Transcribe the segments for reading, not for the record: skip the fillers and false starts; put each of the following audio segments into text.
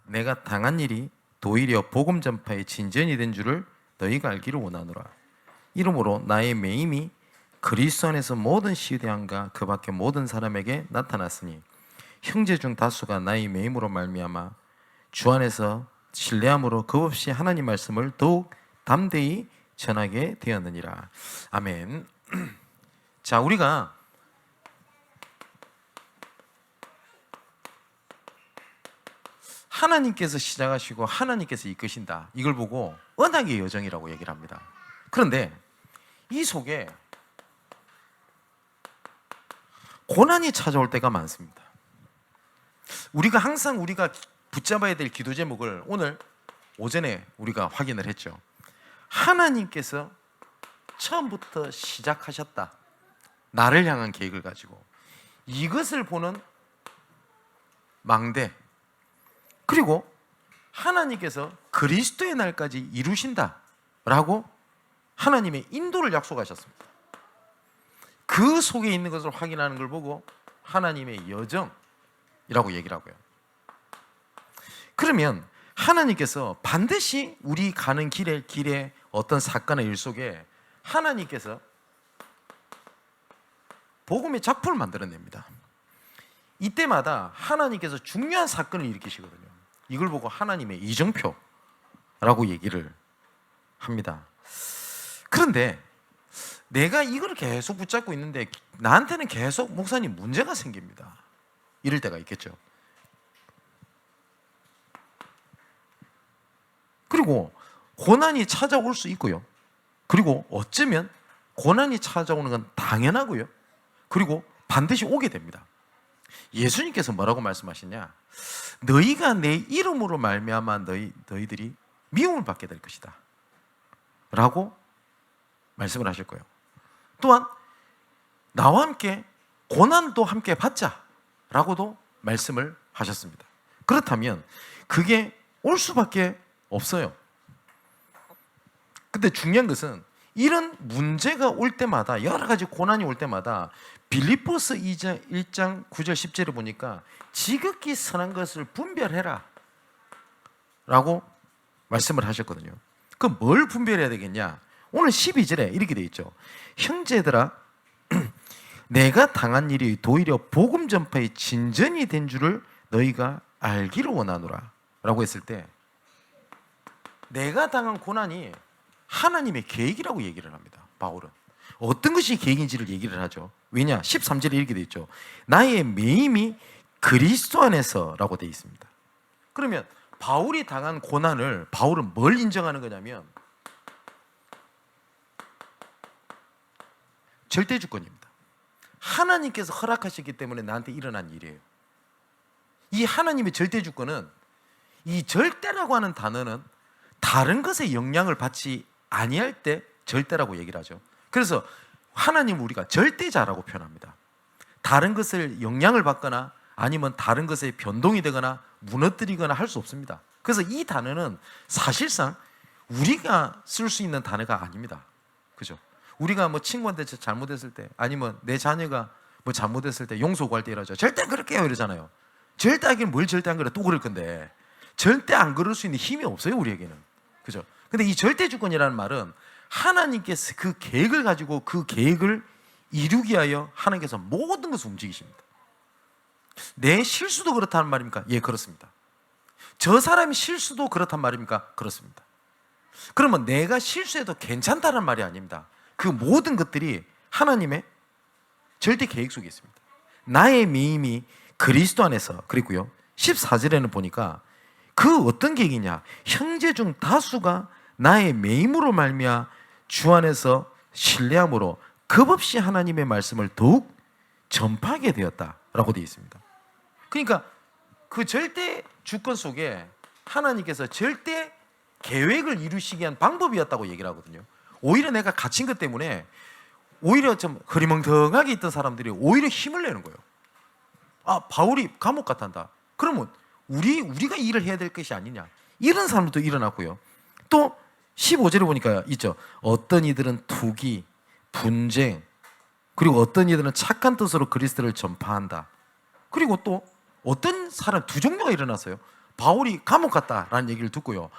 내가 당한 일이 도리어 복음 전파의 진전이 된 줄을 너희가 알기를 원하노라. 이러므로 나의 매임이 그리스도 안에서 모든 시대함과 그 밖에 모든 사람에게 나타났으니 형제 중 다수가 나의 매임으로 말미암아 주 안에서 신뢰함으로 겁없이 하나님 말씀을 더욱 담대히 전하게 되었느니라. 아멘. 자, 우리가 하나님께서 시작하시고 하나님께서 이끄신다, 이걸 보고 언약의 여정이라고 얘기를 합니다. 그런데 이 속에 고난이 찾아올 때가 많습니다. 우리가 항상 우리가 붙잡아야 될 기도 제목을 오늘 오전에 우리가 확인을 했죠. 하나님께서 처음부터 시작하셨다, 나를 향한 계획을 가지고. 이것을 보는 망대, 그리고 하나님께서 그리스도의 날까지 이루신다라고 하나님의 인도를 약속하셨습니다. 그 속에 있는 것을 확인하는 걸 보고 하나님의 여정이라고 얘기를 하고요. 그러면 하나님께서 반드시 우리 가는 길에 어떤 사건의 일 속에 하나님께서 복음의 작품을 만들어냅니다. 이때마다 하나님께서 중요한 사건을 일으키시거든요. 이걸 보고 하나님의 이정표라고 얘기를 합니다. 그런데 내가 이걸 계속 붙잡고 있는데 나한테는 계속 목사님 문제가 생깁니다, 이럴 때가 있겠죠. 그리고 고난이 찾아올 수 있고요. 그리고 어쩌면 고난이 찾아오는 건 당연하고요. 그리고 반드시 오게 됩니다. 예수님께서 뭐라고 말씀하시냐? 너희가 내 이름으로 말미암아 너희들이 미움을 받게 될 것이다 라고 말씀을 하실 거예요. 또한 나와 함께 고난도 함께 받자 라고도 말씀을 하셨습니다. 그렇다면 그게 올 수밖에 없어요. 근데 중요한 것은 이런 문제가 올 때마다, 여러 가지 고난이 올 때마다 빌립보서 1장 9절 10절을 보니까 지극히 선한 것을 분별해라 라고 말씀을 하셨거든요. 그럼 뭘 분별해야 되겠냐? 오늘 12절에 이렇게 되어 있죠. 형제들아, 내가 당한 일이 도리어 복음 전파의 진전이 된 줄을 너희가 알기를 원하노라 라고 했을 때, 내가 당한 고난이 하나님의 계획이라고 얘기를 합니다. 바울은 어떤 것이 계획인지를 얘기를 하죠. 왜냐? 13절에 이렇게 되어 있죠. 나의 매임이 그리스도 안에서 라고 되어 있습니다. 그러면 바울이 당한 고난을 바울은 뭘 인정하는 거냐면 절대주권입니다. 하나님께서 허락하셨기 때문에 나한테 일어난 일이에요. 이 하나님의 절대주권은, 이 절대라고 하는 단어는 다른 것에 영향을 받지 아니할 때 절대라고 얘기를 하죠. 그래서 하나님을 우리가 절대자라고 표현합니다. 다른 것을 영향을 받거나 아니면 다른 것에 변동이 되거나 무너뜨리거나 할 수 없습니다. 그래서 이 단어는 사실상 우리가 쓸 수 있는 단어가 아닙니다. 그죠? 우리가 뭐 친구한테 잘못했을 때, 아니면 내 자녀가 뭐 잘못했을 때 용서 구할 때 이러죠. 절대 그렇게 해요 이러잖아요. 절대 하긴 뭘 절대 안 그래, 또 그럴 건데. 절대 안 그럴 수 있는 힘이 없어요, 우리에게는. 그죠? 근데 이 절대주권이라는 말은 하나님께서 그 계획을 가지고 그 계획을 이루기 위하여 하나님께서 모든 것을 움직이십니다. 내 실수도 그렇다는 말입니까? 예, 그렇습니다. 저 사람의 실수도 그렇단 말입니까? 그렇습니다. 그러면 내가 실수해도 괜찮다는 말이 아닙니다. 그 모든 것들이 하나님의 절대 계획 속에 있습니다. 나의 매임이 그리스도 안에서, 그리고요 14절에는 보니까 그 어떤 계획이냐? 형제 중 다수가 나의 매임으로 말미암아 주 안에서 신뢰함으로 겁없이 하나님의 말씀을 더욱 전파하게 되었다라고 되어 있습니다. 그러니까 그 절대 주권 속에 하나님께서 절대 계획을 이루시기 위한 방법이었다고 얘기를 하거든요. 오히려 내가 갇힌 것 때문에 오히려 좀 흐리멍텅하게 있던 사람들이 오히려 힘을 내는 거예요. 아, 바울이 감옥 갔단다. 그러면 우리가 일을 해야 될 것이 아니냐. 이런 사람도 일어났고요. 또 15절에 보니까 있죠. 어떤 이들은 투기, 분쟁, 그리고 어떤 이들은 착한 뜻으로 그리스도를 전파한다. 그리고 또 어떤 사람 두 종류가 일어났어요. 바울이 감옥 갔다라는 얘기를 듣고요.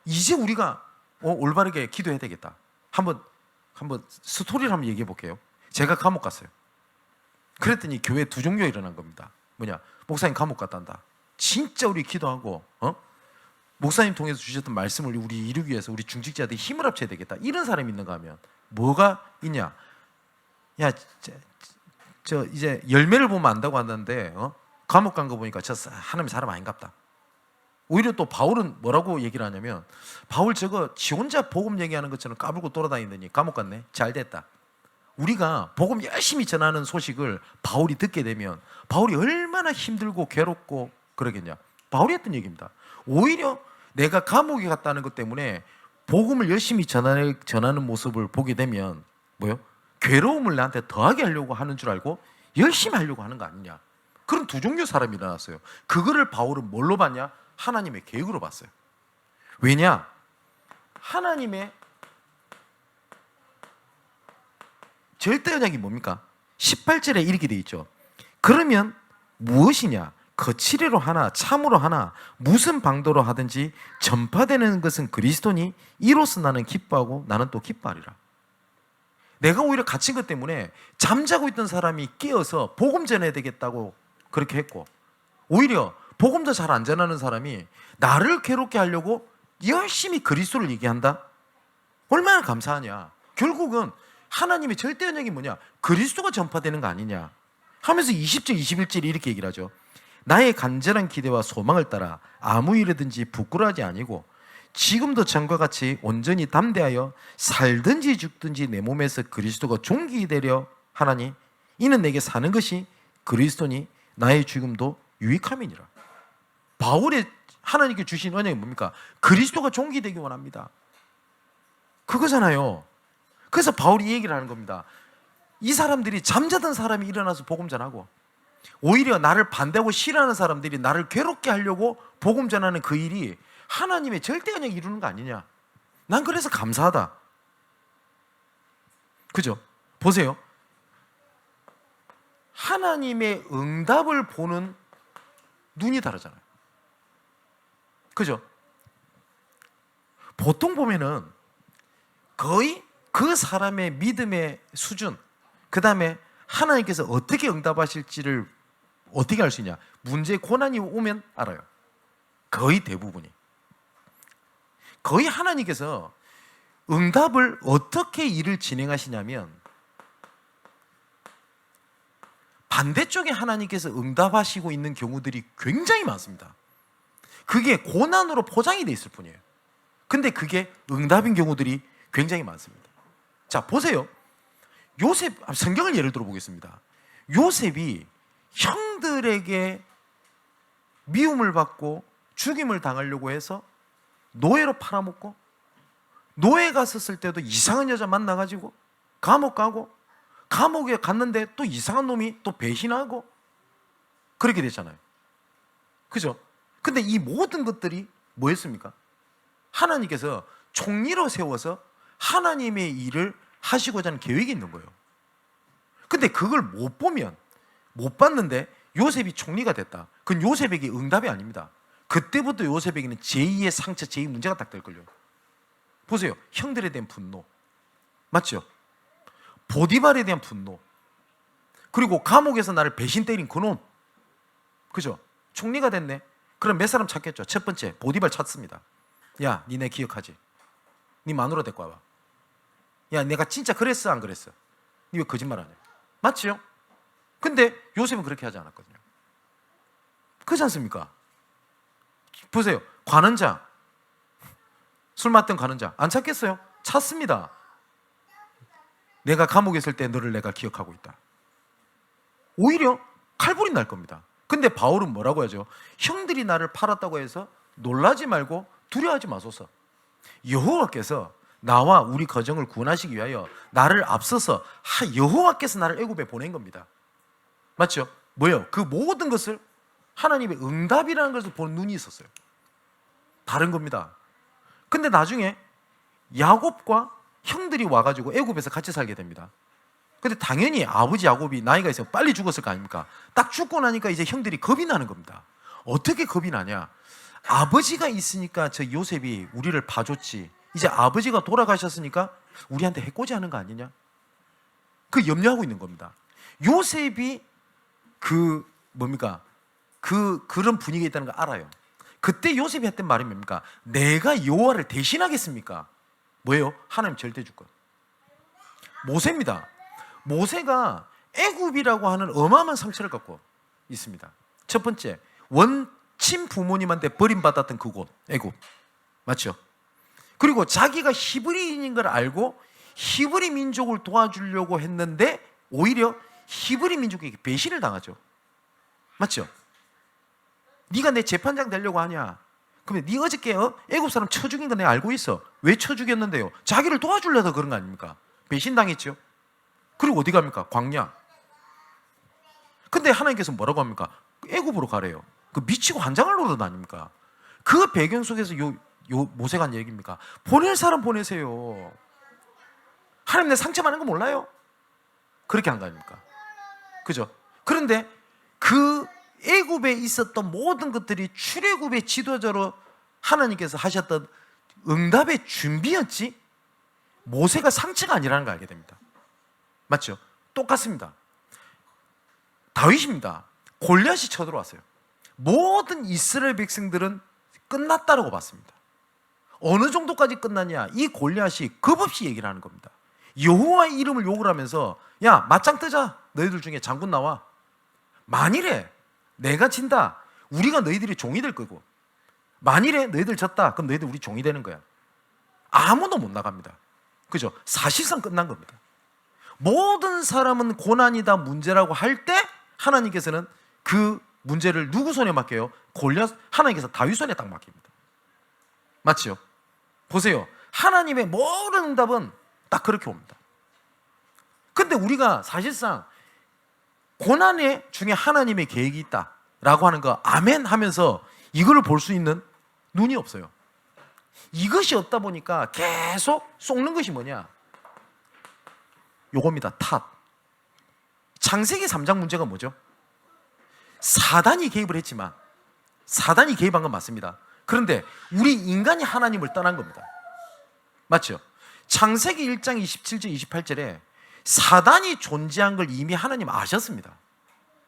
이제 우리가 올바르게 기도해야 되겠다. 한번 스토리를 한번 얘기해 볼게요. 제가 감옥 갔어요. 그랬더니 교회 두 종류가 일어난 겁니다. 뭐냐? 목사님 감옥 갔단다. 진짜 우리 기도하고 목사님 통해서 주셨던 말씀을 우리 이루기 위해서 우리 중직자들이 힘을 합쳐야 되겠다. 이런 사람이 있는가 하면 뭐가 있냐? 야, 저 이제 열매를 보면 안다고 하는데 감옥 간 거 보니까 저 하나님 사람 아닌갑다. 오히려 또 바울은 뭐라고 얘기를 하냐면 바울 저거 지 혼자 복음 얘기하는 것처럼 까불고 돌아다니더니 감옥 갔네. 잘 됐다. 우리가 복음 열심히 전하는 소식을 바울이 듣게 되면 바울이 얼마나 힘들고 괴롭고 그러겠냐. 바울이 했던 얘기입니다. 오히려 내가 감옥에 갔다는 것 때문에 복음을 열심히 전하는 모습을 보게 되면 뭐요? 괴로움을 나한테 더하게 하려고 하는 줄 알고 열심히 하려고 하는 거 아니냐. 그런 두 종류 사람이 일어났어요. 그거를 바울은 뭘로 봤냐? 하나님의 계획으로 봤어요. 왜냐? 하나님의 절대 언약이 뭡니까? 18절에 이렇게 돼 있죠. 그러면 무엇이냐? 거칠이로 하나 참으로 하나 무슨 방도로 하든지 전파되는 것은 그리스도니 이로써 나는 기뻐하고 나는 또 기뻐하리라. 내가 오히려 갇힌 것 때문에 잠자고 있던 사람이 깨어서 복음 전해야 되겠다고 그렇게 했고, 오히려 복음도 잘 안 전하는 사람이 나를 괴롭게 하려고 열심히 그리스도를 얘기한다? 얼마나 감사하냐. 결국은 하나님의 절대 언약이 뭐냐? 그리스도가 전파되는 거 아니냐 하면서 20절 21절에 이렇게 얘기를 하죠. 나의 간절한 기대와 소망을 따라 아무 일이든지 부끄러워하지 아니고 지금도 전과 같이 온전히 담대하여 살든지 죽든지 내 몸에서 그리스도가 존귀되려 하나니 이는 내게 사는 것이 그리스도니 나의 죽음도 유익함이니라. 바울의 하나님께 주신 언약이 뭡니까? 그리스도가 존귀되기 원합니다. 그거잖아요. 그래서 바울이 이 얘기를 하는 겁니다. 이 사람들이 잠자던 사람이 일어나서 복음 전하고 오히려 나를 반대하고 싫어하는 사람들이 나를 괴롭게 하려고 복음 전하는 그 일이 하나님의 절대 언약을 이루는 거 아니냐. 난 그래서 감사하다. 그죠? 보세요. 하나님의 응답을 보는 눈이 다르잖아요. 그죠? 보통 보면은 거의 그 사람의 믿음의 수준, 그 다음에 하나님께서 어떻게 응답하실지를 어떻게 알 수 있냐? 문제, 고난이 오면 알아요. 거의 대부분이. 거의 하나님께서 응답을 어떻게 일을 진행하시냐면 반대쪽에 하나님께서 응답하시고 있는 경우들이 굉장히 많습니다. 그게 고난으로 포장이 돼 있을 뿐이에요. 근데 그게 응답인 경우들이 굉장히 많습니다. 자, 보세요. 요셉, 성경을 예를 들어 보겠습니다. 요셉이 형들에게 미움을 받고 죽임을 당하려고 해서 노예로 팔아먹고, 노예 갔었을 때도 이상한 여자 만나가지고 감옥 가고, 감옥에 갔는데 또 이상한 놈이 또 배신하고 그렇게 됐잖아요. 그죠? 근데 이 모든 것들이 뭐였습니까? 하나님께서 총리로 세워서 하나님의 일을 하시고자 하는 계획이 있는 거예요. 근데 그걸 못 보면, 못 봤는데 요셉이 총리가 됐다. 그건 요셉에게 응답이 아닙니다. 그때부터 요셉에게는 제2의 상처, 제2 문제가 딱 될걸요. 보세요. 형들에 대한 분노. 맞죠? 보디발에 대한 분노. 그리고 감옥에서 나를 배신 때린 그놈. 그죠? 총리가 됐네. 그럼 몇 사람 찾겠죠? 첫 번째, 보디발 찾습니다. 야, 니네 기억하지? 니 마누라 데리고 와봐. 야, 내가 진짜 그랬어, 안 그랬어? 니 왜 거짓말하냐? 맞지요? 근데 요셉은 그렇게 하지 않았거든요. 그렇지 않습니까? 보세요. 관원장, 술 맡던 관원장 안 찾겠어요? 찾습니다. 내가 감옥에 있을 때 너를 내가 기억하고 있다. 오히려 칼불이 날 겁니다. 근데 바울은 뭐라고 하죠? 형들이 나를 팔았다고 해서 놀라지 말고 두려워하지 마소서. 여호와께서 나와 우리 가정을 구원하시기 위하여 나를 앞서서 여호와께서 나를 애굽에 보낸 겁니다. 맞죠? 뭐예요? 그 모든 것을 하나님의 응답이라는 것을 보는 눈이 있었어요. 다른 겁니다. 근데 나중에 야곱과 형들이 와가지고 애굽에서 같이 살게 됩니다. 근데 당연히 아버지 야곱이 나이가 있어 빨리 죽었을 거 아닙니까? 딱 죽고 나니까 이제 형들이 겁이 나는 겁니다. 어떻게 겁이 나냐? 아버지가 있으니까 저 요셉이 우리를 봐줬지. 이제 아버지가 돌아가셨으니까 우리한테 해코지 하는 거 아니냐? 그 염려하고 있는 겁니다. 요셉이 그런 분위기에 있다는 걸 알아요. 그때 요셉이 했던 말이 뭡니까? 내가 여호와를 대신하겠습니까? 뭐예요? 하나님 절대 주권. 모세입니다. 모세가 애굽이라고 하는 어마어마한 상처를 갖고 있습니다. 첫 번째, 원친 부모님한테 버림받았던 그곳 애굽, 맞죠? 그리고 자기가 히브리인인 걸 알고 히브리 민족을 도와주려고 했는데 오히려 히브리 민족에게 배신을 당하죠. 맞죠? 네가 내 재판장 되려고 하냐? 그러면 네 어저께 애굽 사람 쳐 죽인 거 내가 알고 있어. 왜 쳐 죽였는데요? 자기를 도와주려서 그런 거 아닙니까? 배신당했죠. 그리고 어디 갑니까? 광야. 근데 하나님께서 뭐라고 합니까? 애굽으로 가래요. 그 미치고 환장할 노릇 아닙니까? 그 배경 속에서 요 모세가 한 얘기입니까? 보낼 사람 보내세요. 하나님 내 상처 많은 거 몰라요? 그렇게 한 거 아닙니까? 그죠? 그런데 그 애굽에 있었던 모든 것들이 출애굽의 지도자로 하나님께서 하셨던 응답의 준비였지 모세가 상처가 아니라는 걸 알게 됩니다. 맞죠? 똑같습니다. 다윗입니다. 골리앗이 쳐들어왔어요. 모든 이스라엘 백성들은 끝났다라고 봤습니다. 어느 정도까지 끝났냐? 이 골리앗이 겁없이 얘기를 하는 겁니다. 여호와의 이름을 욕을 하면서 야 맞짱 뜨자. 너희들 중에 장군 나와. 만일에 내가 진다. 우리가 너희들이 종이 될 거고 만일에 너희들 졌다. 그럼 너희들 우리 종이 되는 거야. 아무도 못 나갑니다. 그죠? 사실상 끝난 겁니다. 모든 사람은 고난이다 문제라고 할 때 하나님께서는 그 문제를 누구 손에 맡겨요? 골리앗. 하나님께서 다윗 손에 딱 맡깁니다. 맞죠? 보세요. 하나님의 모든 응답은 딱 그렇게 옵니다. 근데 우리가 사실상 고난의 중에 하나님의 계획이 있다라고 하는 거 아멘 하면서 이거를 볼 수 있는 눈이 없어요. 이것이 없다 보니까 계속 쏟는 것이 뭐냐? 요겁니다. 탓. 창세기 3장 문제가 뭐죠? 사단이 개입을 했지만 사단이 개입한 건 맞습니다. 그런데 우리 인간이 하나님을 떠난 겁니다. 맞죠? 창세기 1장 27절 28절에 사단이 존재한 걸 이미 하나님 아셨습니다.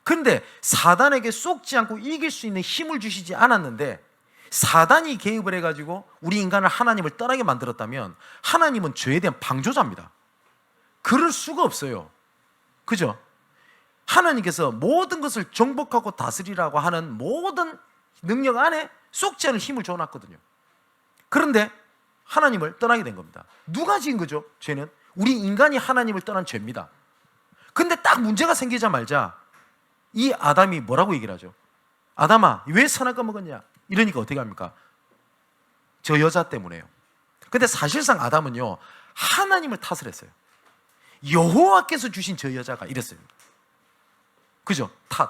그런데 사단에게 속지 않고 이길 수 있는 힘을 주시지 않았는데 사단이 개입을 해가지고 우리 인간을 하나님을 떠나게 만들었다면 하나님은 죄에 대한 방조자입니다. 그럴 수가 없어요. 그죠? 하나님께서 모든 것을 정복하고 다스리라고 하는 모든 능력 안에 속지 않을 힘을 줘놨거든요. 그런데 하나님을 떠나게 된 겁니다. 누가 지은 거죠? 죄는 우리 인간이 하나님을 떠난 죄입니다. 근데 딱 문제가 생기자마자 이 아담이 뭐라고 얘기를 하죠? 아담아 왜 선악과 먹었냐? 이러니까 어떻게 합니까? 저 여자 때문에요. 근데 사실상 아담은요 하나님을 탓을 했어요. 여호와께서 주신 저 여자가 이랬어요. 그죠? 탓.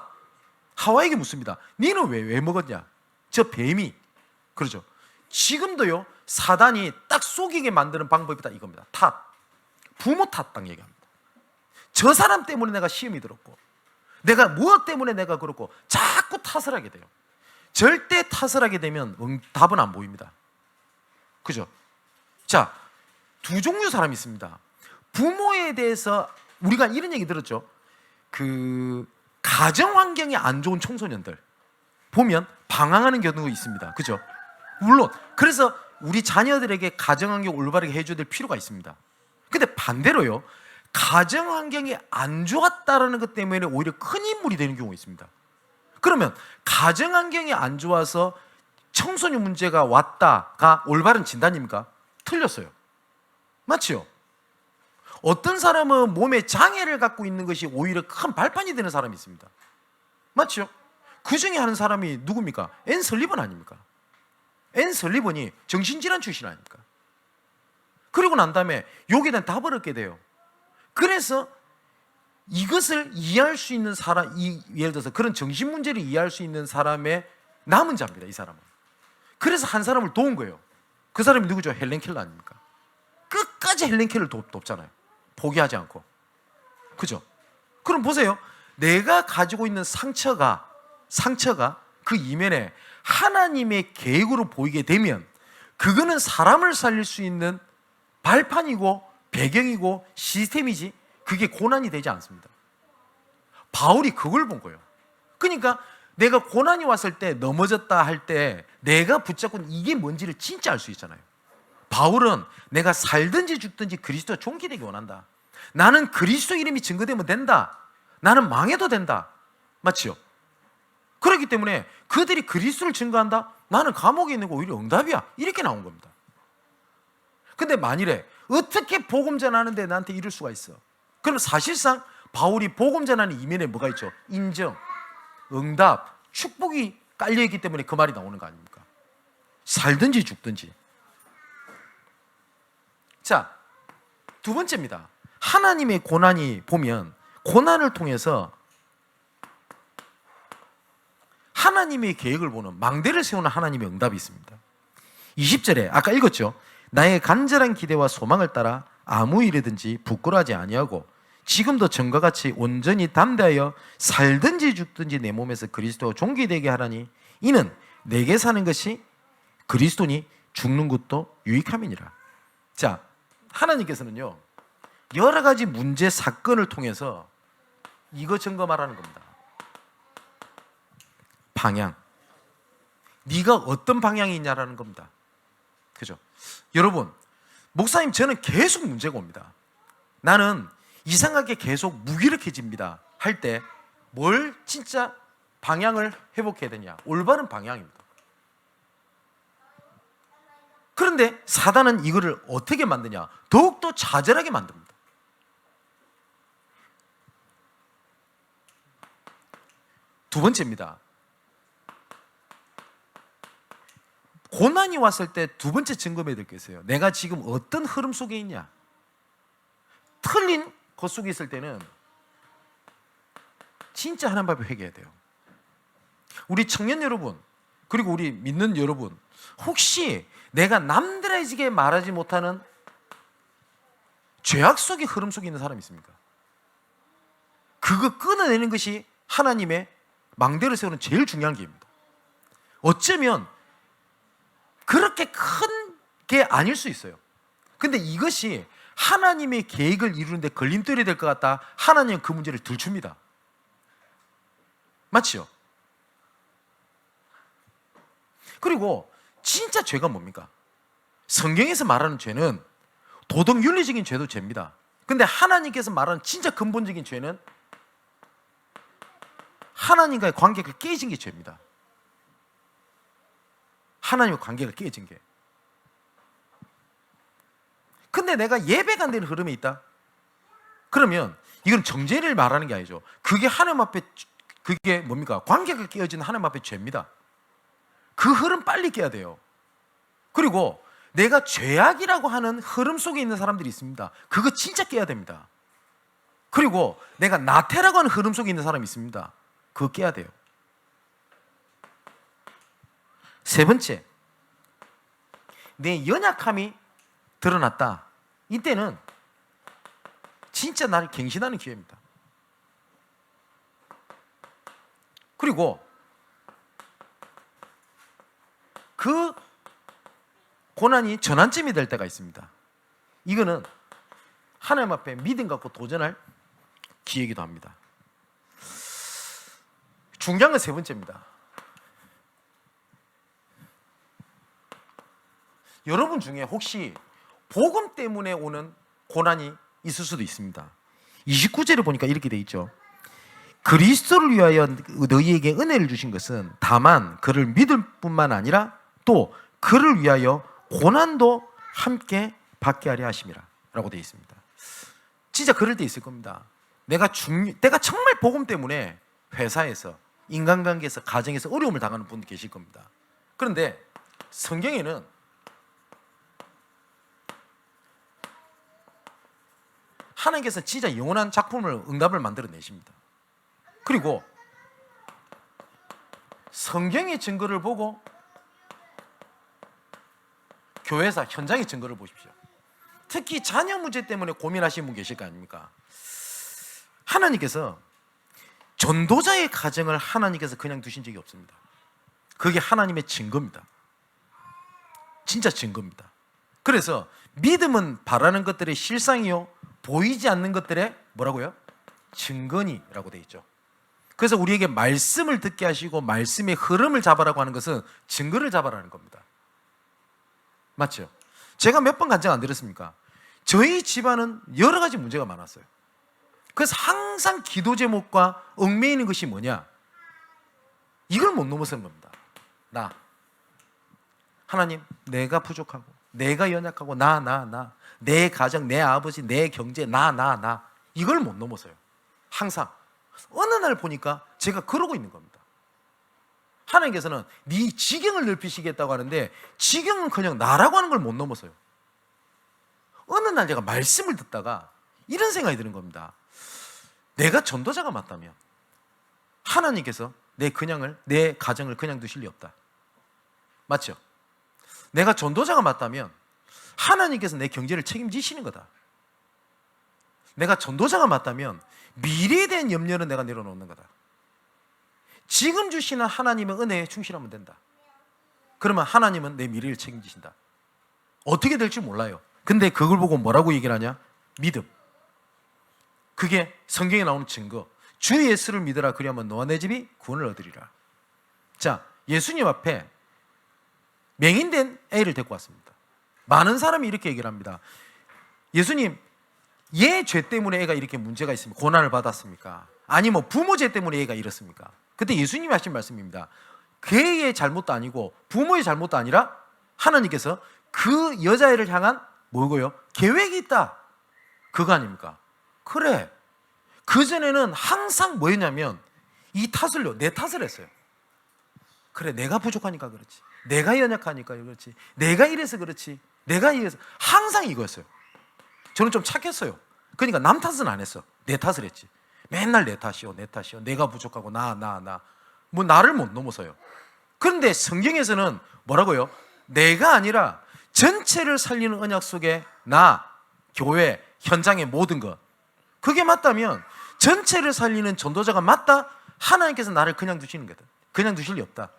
하와에게 묻습니다. 너는 왜 먹었냐? 저 뱀이. 그러죠? 지금도요 사단이 딱 속이게 만드는 방법이다 이겁니다. 탓. 부모 탓 딱 얘기합니다. 저 사람 때문에 내가 시험이 들었고 내가 무엇 때문에 내가 그렇고 자꾸 탓을 하게 돼요. 절대 탓을 하게 되면 답은 안 보입니다. 그죠? 자, 두 종류 사람이 있습니다. 부모에 대해서 우리가 이런 얘기 들었죠. 그 가정 환경이 안 좋은 청소년들 보면 방황하는 경우가 있습니다. 그죠? 물론 그래서 우리 자녀들에게 가정 환경 올바르게 해줘야 될 필요가 있습니다. 근데 반대로요. 가정 환경이 안 좋았다라는 것 때문에 오히려 큰 인물이 되는 경우가 있습니다. 그러면 가정 환경이 안 좋아서 청소년 문제가 왔다가 올바른 진단입니까? 틀렸어요. 맞죠? 어떤 사람은 몸에 장애를 갖고 있는 것이 오히려 큰 발판이 되는 사람이 있습니다. 맞죠? 그 중에 하는 사람이 누굽니까? 앤 설리번 아닙니까? 앤 설리번이 정신질환 출신 아닙니까? 그리고 난 다음에 여기에 대한 답을 얻게 돼요. 그래서 이것을 이해할 수 있는 사람, 예를 들어서 그런 정신 문제를 이해할 수 있는 사람의 남은 자입니다. 이 사람은. 그래서 한 사람을 도운 거예요. 그 사람이 누구죠? 헬렌 켈러 아닙니까? 끝까지 헬렌 켈러를 돕잖아요. 포기하지 않고. 그죠? 그럼 보세요. 내가 가지고 있는 상처가 그 이면에 하나님의 계획으로 보이게 되면 그거는 사람을 살릴 수 있는 발판이고 배경이고 시스템이지 그게 고난이 되지 않습니다. 바울이 그걸 본 거예요. 그러니까 내가 고난이 왔을 때 넘어졌다 할 때 내가 붙잡고 이게 뭔지를 진짜 알 수 있잖아요. 바울은 내가 살든지 죽든지 그리스도가 존귀되기 원한다. 나는 그리스도 이름이 증거되면 된다. 나는 망해도 된다. 맞죠? 그렇기 때문에 그들이 그리스도를 증거한다? 나는 감옥에 있는 거 오히려 응답이야. 이렇게 나온 겁니다. 근데 만일에 어떻게 복음 전하는데 나한테 이럴 수가 있어? 그럼 사실상 바울이 복음 전하는 이면에 뭐가 있죠? 인정, 응답, 축복이 깔려있기 때문에 그 말이 나오는 거 아닙니까? 살든지 죽든지. 자, 두 번째입니다. 하나님의 고난이 보면 고난을 통해서 하나님의 계획을 보는 망대를 세우는 하나님의 응답이 있습니다. 20절에 아까 읽었죠. 나의 간절한 기대와 소망을 따라 아무 일이든지 부끄러워하지 아니하고 지금도 전과 같이 온전히 담대하여 살든지 죽든지 내 몸에서 그리스도가 존귀되게 하라니 이는 내게 사는 것이 그리스도니 죽는 것도 유익함이니라. 자, 하나님께서는요 여러 가지 문제 사건을 통해서 이거 점검하라는 겁니다. 방향, 네가 어떤 방향이 있냐라는 겁니다. 그죠? 여러분, 목사님 저는 계속 문제가 옵니다. 나는 이상하게 계속 무기력해집니다 할 때 뭘 진짜 방향을 회복해야 되냐? 올바른 방향입니다. 그런데 사단은 이거를 어떻게 만드냐? 더욱더 좌절하게 만듭니다. 두 번째입니다. 고난이 왔을 때 두 번째 점검해야 될 게 있어요. 내가 지금 어떤 흐름 속에 있냐? 틀린 것 속에 있을 때는 진짜 하나님 앞에 회개해야 돼요. 우리 청년 여러분, 그리고 우리 믿는 여러분, 혹시 내가 남들에게 말하지 못하는 죄악 속의 흐름 속에 있는 사람이 있습니까? 그거 끊어내는 것이 하나님의 망대를 세우는 제일 중요한 길입니다. 어쩌면 그렇게 큰 게 아닐 수 있어요. 근데 이것이 하나님의 계획을 이루는데 걸림돌이 될 것 같다. 하나님은 그 문제를 들춥니다. 맞죠? 그리고 진짜 죄가 뭡니까? 성경에서 말하는 죄는 도덕 윤리적인 죄도 죄입니다. 근데 하나님께서 말하는 진짜 근본적인 죄는 하나님과의 관계가 깨진 게 죄입니다. 하나님과 관계가 깨진 게. 근데 내가 예배가 안 되는 흐름에 있다? 그러면 이건 정죄를 말하는 게 아니죠. 그게 하나님 앞에, 그게 뭡니까? 관계가 깨어진 하나님 앞에 죄입니다. 그 흐름 빨리 깨야 돼요. 그리고 내가 죄악이라고 하는 흐름 속에 있는 사람들이 있습니다. 그거 진짜 깨야 됩니다. 그리고 내가 나태라고 하는 흐름 속에 있는 사람이 있습니다. 그거 깨야 돼요. 세 번째, 내 연약함이 드러났다. 이때는 진짜 나를 갱신하는 기회입니다. 그리고 그 고난이 전환점이 될 때가 있습니다. 이거는 하나님 앞에 믿음 갖고 도전할 기회이기도 합니다. 중요한 건 세 번째입니다. 여러분 중에 혹시 복음 때문에 오는 고난이 있을 수도 있습니다. 29절을 보니까 이렇게 돼 있죠. 그리스도를 위하여 너희에게 은혜를 주신 것은 다만 그를 믿을 뿐만 아니라 또 그를 위하여 고난도 함께 받게 하려 하심이라 라고 되어 있습니다. 진짜 그럴 때 있을 겁니다. 내가 정말 복음 때문에 회사에서, 인간관계에서, 가정에서 어려움을 당하는 분들 계실 겁니다. 그런데 성경에는 하나님께서 진짜 영원한 작품을, 응답을 만들어내십니다. 그리고 성경의 증거를 보고 교회사 현장의 증거를 보십시오. 특히 자녀 문제 때문에 고민하시는 분 계실 거 아닙니까? 하나님께서 전도자의 가정을 하나님께서 그냥 두신 적이 없습니다. 그게 하나님의 증거입니다. 진짜 증거입니다. 그래서 믿음은 바라는 것들의 실상이요 보이지 않는 것들의 뭐라고요? 증거니라고 되어 있죠. 그래서 우리에게 말씀을 듣게 하시고 말씀의 흐름을 잡아라고 하는 것은 증거를 잡아라는 겁니다. 맞죠? 제가 몇 번 간증 안 드렸습니까? 저희 집안은 여러 가지 문제가 많았어요. 그래서 항상 기도 제목과 얽매이는 것이 뭐냐? 이걸 못 넘어서는 겁니다. 나 하나님, 내가 부족하고 내가 연약하고 내 가정, 내 아버지, 내 경제, 나 이걸 못 넘어서요. 항상 어느 날 보니까 제가 그러고 있는 겁니다. 하나님께서는 네 지경을 넓히시겠다고 하는데 지경은 그냥 나라고 하는 걸 못 넘어서요. 어느 날 제가 말씀을 듣다가 이런 생각이 드는 겁니다. 내가 전도자가 맞다면 하나님께서 내 가정을 그냥 두실 리 없다. 맞죠? 내가 전도자가 맞다면 하나님께서 내 경제를 책임지시는 거다. 내가 전도자가 맞다면 미래에 대한 염려는 내가 내려놓는 거다. 지금 주시는 하나님의 은혜에 충실하면 된다. 그러면 하나님은 내 미래를 책임지신다. 어떻게 될지 몰라요. 근데 그걸 보고 뭐라고 얘기를 하냐? 믿음. 그게 성경에 나오는 증거. 주 예수를 믿으라 그리하면 너와 내 집이 구원을 얻으리라. 자, 예수님 앞에 맹인된 애를 데리고 왔습니다. 많은 사람이 이렇게 얘기를 합니다. 예수님, 얘 죄 때문에 애가 이렇게 문제가 있습니까? 고난을 받았습니까? 아니 뭐 부모 죄 때문에 애가 이렇습니까? 그때 예수님이 하신 말씀입니다. 걔의 잘못도 아니고 부모의 잘못도 아니라 하나님께서 그 여자애를 향한 뭐고요? 계획이 있다. 그거 아닙니까? 그래. 그전에는 항상 뭐였냐면 내 탓을 했어요. 그래, 내가 부족하니까 그렇지. 내가 연약하니까 그렇지. 내가 이래서 그렇지. 내가 이래서. 항상 이거였어요. 저는 좀 착했어요. 그러니까 남 탓은 안 했어. 내 탓을 했지. 맨날 내 탓이요. 내가 부족하고 뭐 나를 못 넘어서요. 그런데 성경에서는 뭐라고요? 내가 아니라 전체를 살리는 언약 속에 교회, 현장의 모든 것. 그게 맞다면 전체를 살리는 전도자가 맞다? 하나님께서 나를 그냥 두시는 거다. 그냥 두실 리 없다.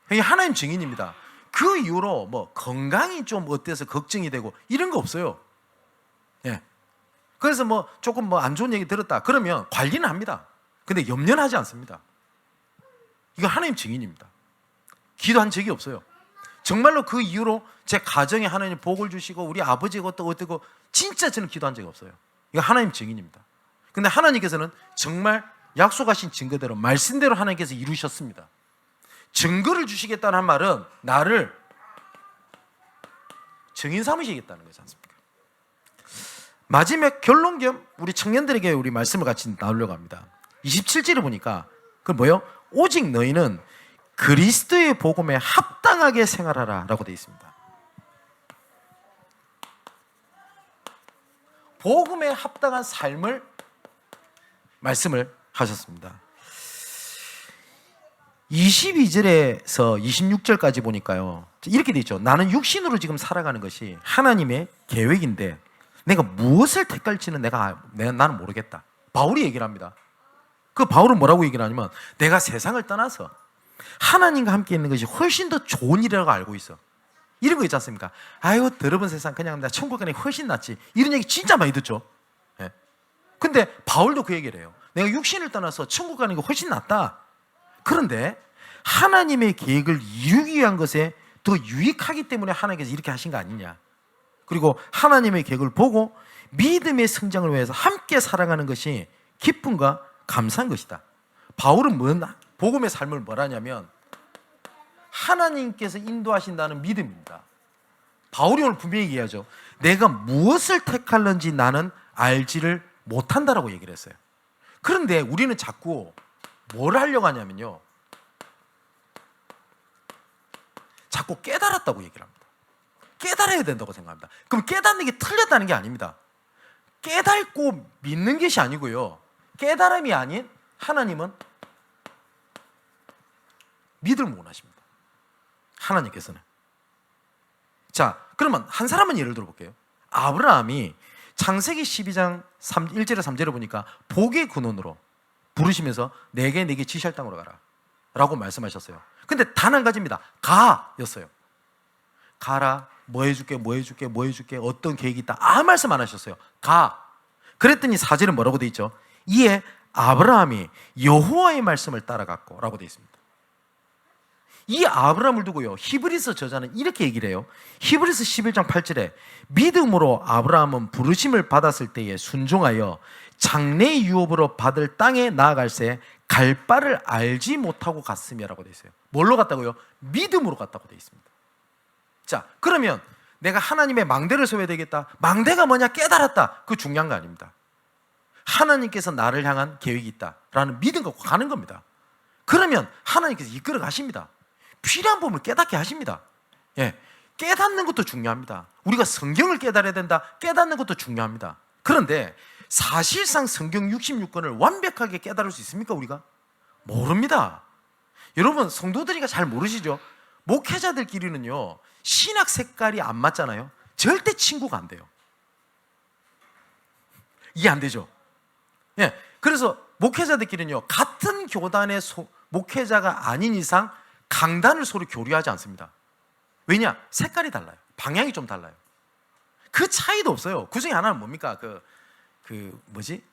이게 하나님 증인입니다. 그 이후로 뭐 건강이 좀 어때서 걱정이 되고 이런 거 없어요. 예. 그래서 뭐 조금 뭐 안 좋은 얘기 들었다. 그러면 관리는 합니다. 근데 염려는 하지 않습니다. 이거 하나님 증인입니다. 기도한 적이 없어요. 정말로 그 이후로 제 가정에 하나님 복을 주시고 우리 아버지가 어떻고 진짜 저는 기도한 적이 없어요. 이거 하나님 증인입니다. 근데 하나님께서는 정말 약속하신 증거대로 말씀대로 하나님께서 이루셨습니다. 증거를 주시겠다는 말은 나를 증인 삼으시겠다는 거지 않습니까? 마지막 결론 겸 우리 청년들에게 우리 말씀을 같이 나누려고 합니다. 27절을 보니까 그 뭐예요? 오직 너희는 그리스도의 복음에 합당하게 생활하라 라고 되어 있습니다. 복음에 합당한 삶을 말씀을 하셨습니다. 22절에서 26절까지 보니까요, 이렇게 되어 있죠. 나는 육신으로 지금 살아가는 것이 하나님의 계획인데 내가 무엇을 택할지는 나는 모르겠다. 바울이 얘기를 합니다. 그 바울은 뭐라고 얘기를 하냐면 내가 세상을 떠나서 하나님과 함께 있는 것이 훨씬 더 좋은 일이라고 알고 있어. 이런 거 있지 않습니까? 아유, 더러운 세상 그냥 나 천국 가는 게 훨씬 낫지. 이런 얘기 진짜 많이 듣죠. 예. 근데 바울도 그 얘기를 해요. 내가 육신을 떠나서 천국 가는 게 훨씬 낫다. 그런데 하나님의 계획을 이루기 위한 것에 더 유익하기 때문에 하나님께서 이렇게 하신 거 아니냐. 그리고 하나님의 계획을 보고 믿음의 성장을 위해서 함께 살아가는 것이 기쁨과 감사한 것이다. 바울은 복음의 삶을 뭐라냐면 하나님께서 인도하신다는 믿음입니다. 바울이 오늘 분명히 얘기하죠. 내가 무엇을 택할는지 나는 알지를 못한다라고 얘기를 했어요. 그런데 우리는 자꾸 뭘 하려고 하냐면요, 자꾸 깨달았다고 얘기를 합니다. 깨달아야 된다고 생각합니다. 그럼 깨닫는 게 틀렸다는 게 아닙니다. 깨닫고 믿는 것이 아니고요, 깨달음이 아닌 하나님은 믿음을 원하십니다. 하나님께서는 자, 그러면 한 사람은 예를 들어볼게요. 아브라함이 창세기 12장 1절에 3절에 보니까 복의 근원으로 부르시면서 내게 지시할 땅으로 가라 라고 말씀하셨어요. 근데 단 한 가지입니다. 가 였어요. 가라, 뭐 해줄게, 어떤 계획이 있다, 아무 말씀 안 하셨어요. 가. 그랬더니 4절은 뭐라고 돼 있죠? 이에 아브라함이 여호와의 말씀을 따라갔고 라고 돼 있습니다. 이 아브라함을 두고요, 히브리서 저자는 이렇게 얘기를 해요. 히브리서 11장 8절에 믿음으로 아브라함은 부르심을 받았을 때에 순종하여 장래 유업으로 받을 땅에 나아갈새 갈 바를 알지 못하고 갔으며라고 돼 있어요. 뭘로 갔다고요? 믿음으로 갔다고 돼 있습니다. 자, 그러면 내가 하나님의 망대를 세워야 되겠다. 망대가 뭐냐? 깨달았다. 그거 중요한 거 아닙니다. 하나님께서 나를 향한 계획이 있다라는 믿음 갖고 가는 겁니다. 그러면 하나님께서 이끌어 가십니다. 필요한 부분을 깨닫게 하십니다. 예, 깨닫는 것도 중요합니다. 우리가 성경을 깨달아야 된다. 깨닫는 것도 중요합니다. 그런데 사실상 성경 66권을 완벽하게 깨달을 수 있습니까? 우리가? 모릅니다. 여러분, 성도들이가 잘 모르시죠? 목회자들끼리는요, 신학 색깔이 안 맞잖아요. 절대 친구가 안 돼요. 이해 안 되죠? 예, 그래서 목회자들끼리는요, 같은 교단의 목회자가 아닌 이상 강단을 서로 교류하지 않습니다. 왜냐? 색깔이 달라요. 방향이 좀 달라요. 그 차이도 없어요. 그 중에 하나는 뭡니까? 뭐지?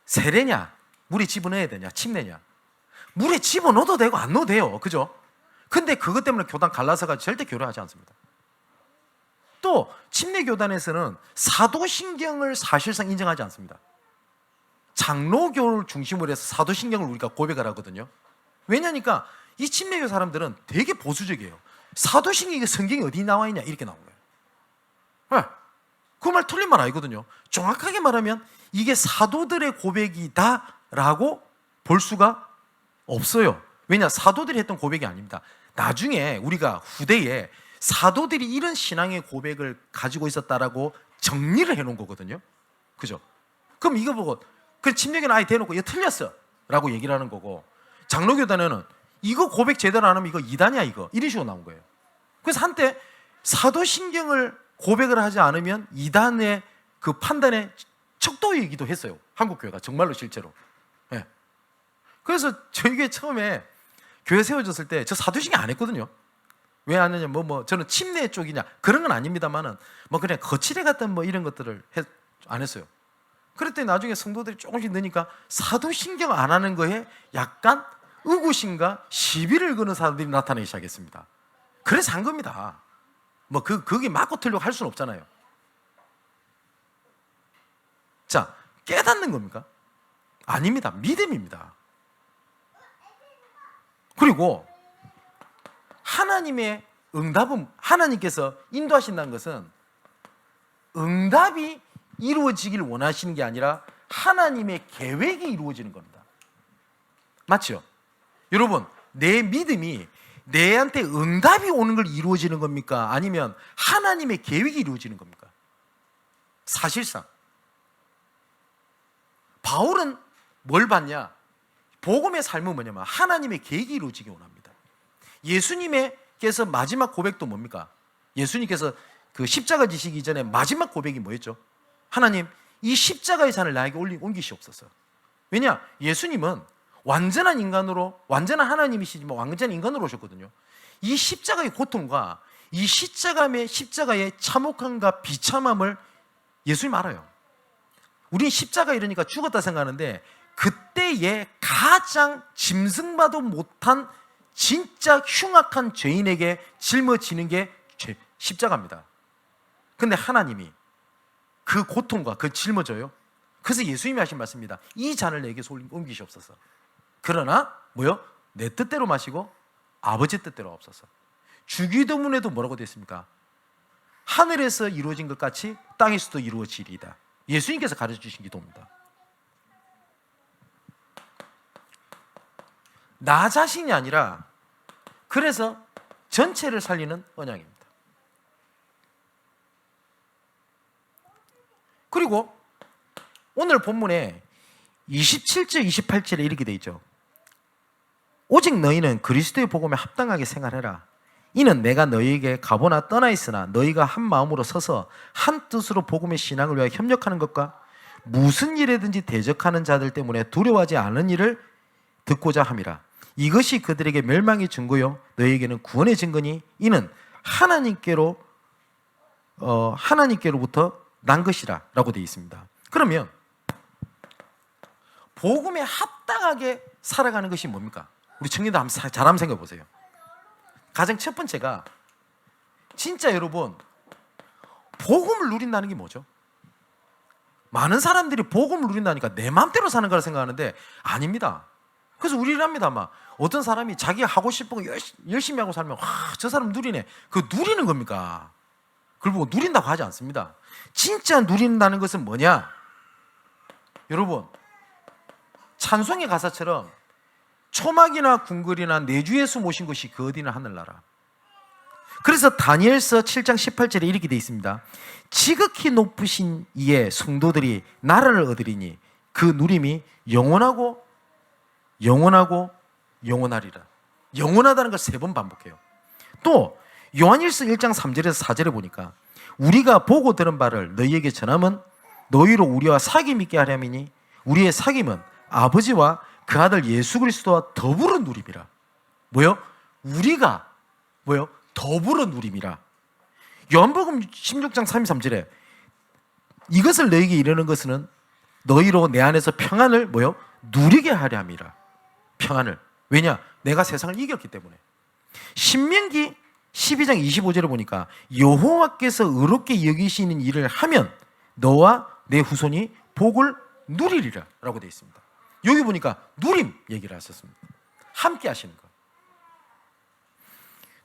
세례냐? 물에 집어넣어야 되냐? 침례냐? 물에 집어넣어도 되고 안 넣어도 돼요. 그죠? 근데 그것 때문에 교단 갈라서가 절대 교류하지 않습니다. 또 침례 교단에서는 사도신경을 사실상 인정하지 않습니다. 장로교를 중심으로 해서 사도신경을 우리가 고백을 하거든요. 왜냐니까 이 침례교 사람들은 되게 보수적이에요. 사도신경이 성경에 어디 나와 있냐 이렇게 나온 거예요. 그 말 틀린 말 아니거든요. 정확하게 말하면 이게 사도들의 고백이다라고 볼 수가 없어요. 왜냐? 사도들이 했던 고백이 아닙니다. 나중에 우리가 후대에 사도들이 이런 신앙의 고백을 가지고 있었다라고 정리를 해놓은 거거든요. 그죠? 그럼 이거 보고 그 침례교는 아예 대놓고 이거 틀렸어 라고 얘기를 하는 거고, 장로교단에는 이거 고백 제대로 안 하면 이거 이단이야 이거 이런 식으로 나온 거예요. 그래서 한때 사도신경을 고백을 하지 않으면 이단의 그 판단에 척도이기도 했어요. 한국교회가 정말로 실제로. 네. 그래서 저희 교회 처음에 교회 세워졌을 때 저 사도신경 안 했거든요. 왜 안 했냐? 저는 침례 쪽이냐 그런 건 아닙니다만은 그냥 거칠에 갔던 이런 것들을 안 했어요. 그랬더니 나중에 성도들이 조금씩 느니까 사도신경 안 하는 거에 약간 의구심과 시비를 거는 사람들이 나타나기 시작했습니다. 그래서 한 겁니다. 그게 맞고 틀리고 할 수는 없잖아요. 자, 깨닫는 겁니까? 아닙니다. 믿음입니다. 그리고 하나님의 응답은, 하나님께서 인도하신다는 것은 응답이 이루어지길 원하시는 게 아니라 하나님의 계획이 이루어지는 겁니다. 맞죠? 여러분, 내 믿음이 내한테 응답이 오는 걸 이루어지는 겁니까? 아니면 하나님의 계획이 이루어지는 겁니까? 사실상 바울은 뭘 봤냐? 복음의 삶은 뭐냐면 하나님의 계획이 이루어지기 원합니다. 예수님께서 마지막 고백도 뭡니까? 예수님께서 그 십자가 지시기 전에 마지막 고백이 뭐였죠? 하나님, 이 십자가의 잔을 나에게 옮기시옵소서. 왜냐? 예수님은 완전한 인간으로, 완전한 하나님이시지만 완전한 인간으로 오셨거든요. 이 십자가의 고통과 이 십자가의 참혹함과 비참함을 예수님 알아요. 우린 십자가 이러니까 죽었다 생각하는데 그때에 가장 짐승봐도 못한 진짜 흉악한 죄인에게 짊어지는 게 십자가입니다. 근데 하나님이 그 고통과 그 짊어져요. 그래서 예수님이 하신 말씀입니다. 이 잔을 내게서 옮기시옵소서. 그러나 내 뜻대로 마시고 아버지 뜻대로 없어서. 주기도문에도 뭐라고 되어 있습니까? 하늘에서 이루어진 것 같이 땅에서도 이루어지리이다. 예수님께서 가르쳐 주신 기도입니다. 나 자신이 아니라 그래서 전체를 살리는 언약입니다. 그리고 오늘 본문에 27절 28절에 이렇게 되어 있죠. 오직 너희는 그리스도의 복음에 합당하게 생활해라. 이는 내가 너희에게 가보나 떠나 있으나 너희가 한 마음으로 서서 한 뜻으로 복음의 신앙을 위하여 협력하는 것과 무슨 일에든지 대적하는 자들 때문에 두려워하지 않은 일을 듣고자 함이라. 이것이 그들에게 멸망의 증거요 너희에게는 구원의 증거니 이는 하나님께로부터 난 것이라 라고 되어 있습니다. 그러면 복음에 합당하게 살아가는 것이 뭡니까? 우리 청년들 잘 한번 생각해 보세요. 가장 첫 번째가 진짜 여러분 복음을 누린다는 게 뭐죠? 많은 사람들이 복음을 누린다니까 내 마음대로 사는 거라 생각하는데 아닙니다. 그래서 우리랍니다. 막 어떤 사람이 자기가 하고 싶은 거 열심히 하고 살면 저 사람 누리네. 그거 누리는 겁니까? 그걸 보고 누린다고 하지 않습니다. 진짜 누린다는 것은 뭐냐? 여러분 찬송의 가사처럼 초막이나 궁궐이나 내주에서 모신 것이 그 어디나 하늘나라. 그래서 다니엘서 7장 18절에 이렇게 되어 있습니다. 지극히 높으신 이의 성도들이 나라를 얻으리니 그 누림이 영원하고 영원하리라. 영원하다는 걸 3번 반복해요. 또 요한일서 1장 3절에서 4절에 보니까 우리가 보고 들은 바를 너희에게 전함은 너희로 우리와 사귐 있게 하려니니 우리의 사귐은 아버지와 그 아들 예수 그리스도와 더불어 누림이라. 뭐요? 우리가 뭐요? 더불어 누림이라. 요한복음 16장 33절에 이것을 너희에게 이르는 것은 너희로 내 안에서 평안을 뭐요? 누리게 하려 함이라. 평안을. 왜냐? 내가 세상을 이겼기 때문에. 신명기 12장 25절에 보니까 여호와께서 의롭게 여기시는 일을 하면 너와 내 후손이 복을 누리리라 라고 되어 있습니다. 여기 보니까 누림 얘기를 하셨습니다. 함께 하시는 것.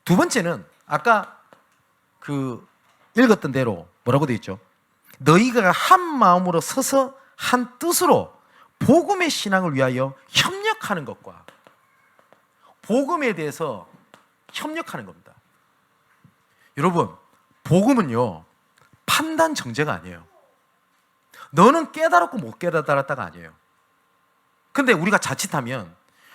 두 번째는 아까 읽었던 대로 뭐라고 되어 있죠? 너희가 한 마음으로 서서 한 뜻으로 복음의 신앙을 위하여 협력하는 것과 복음에 대해서 협력하는 겁니다. 여러분 복음은요 판단 정죄가 아니에요. 너는 깨달았고 못 깨달았다가 아니에요. 근데 우리가 자칫하면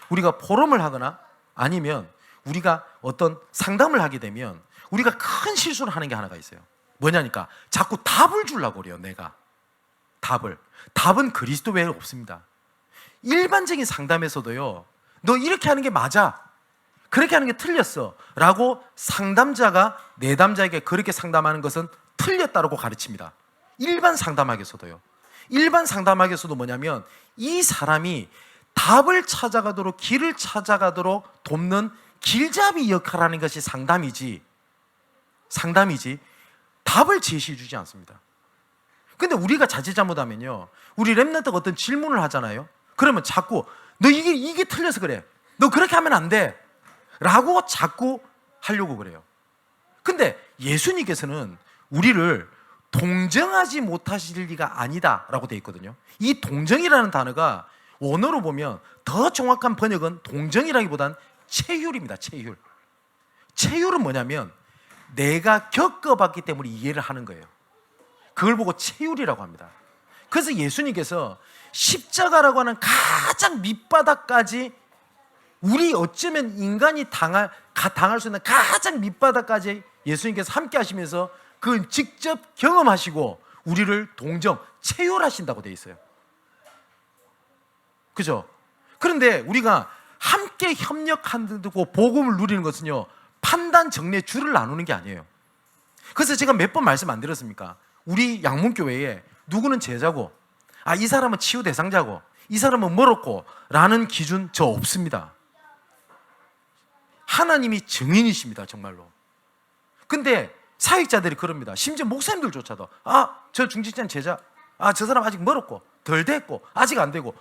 우리가 포럼을 하거나 아니면 우리가 어떤 상담을 하게 되면 우리가 큰 실수를 하는 게 하나가 있어요. 뭐냐니까 자꾸 답을 주려고 그래요. 내가 답은 그리스도 외에 없습니다. 일반적인 상담에서도요 너 이렇게 하는 게 맞아, 그렇게 하는 게 틀렸어 라고 상담자가 내담자에게 그렇게 상담하는 것은 틀렸다고 가르칩니다. 일반 상담학에서도요. 일반 상담학에서도 뭐냐면 이 사람이 답을 찾아가도록 길을 찾아가도록 돕는 길잡이 역할을 하는 것이 상담이지 답을 제시해 주지 않습니다. 근데 우리가 자칫 잘못하면요 우리 랩런트가 어떤 질문을 하잖아요. 그러면 자꾸 너 이게 틀려서 그래, 너 그렇게 하면 안 돼 라고 자꾸 하려고 그래요. 근데 예수님께서는 우리를 동정하지 못하실 리가 아니다 라고 되어 있거든요. 이 동정이라는 단어가 원어로 보면 더 정확한 번역은 동정이라기보단 체휼입니다. 체휼은 뭐냐면 내가 겪어봤기 때문에 이해를 하는 거예요. 그걸 보고 체휼이라고 합니다. 그래서 예수님께서 십자가라고 하는 가장 밑바닥까지 우리 어쩌면 인간이 당할 수 있는 가장 밑바닥까지 예수님께서 함께 하시면서 그 직접 경험하시고 우리를 체휼하신다고 되어 있어요. 그죠? 그런데 우리가 함께 협력하고 복음을 누리는 것은요 판단 정례 줄을 나누는 게 아니에요. 그래서 제가 몇 번 말씀 안 드렸습니까? 우리 양문교회에 누구는 제자고 이 사람은 치유 대상자고 이 사람은 멀었고 라는 기준 저 없습니다. 하나님이 증인이십니다. 정말로. 근데 사역자들이 그럽니다. 심지어 목사님들조차도 저 중직자는 제자, 저 사람 아직 멀었고 덜 됐고 아직 안 되고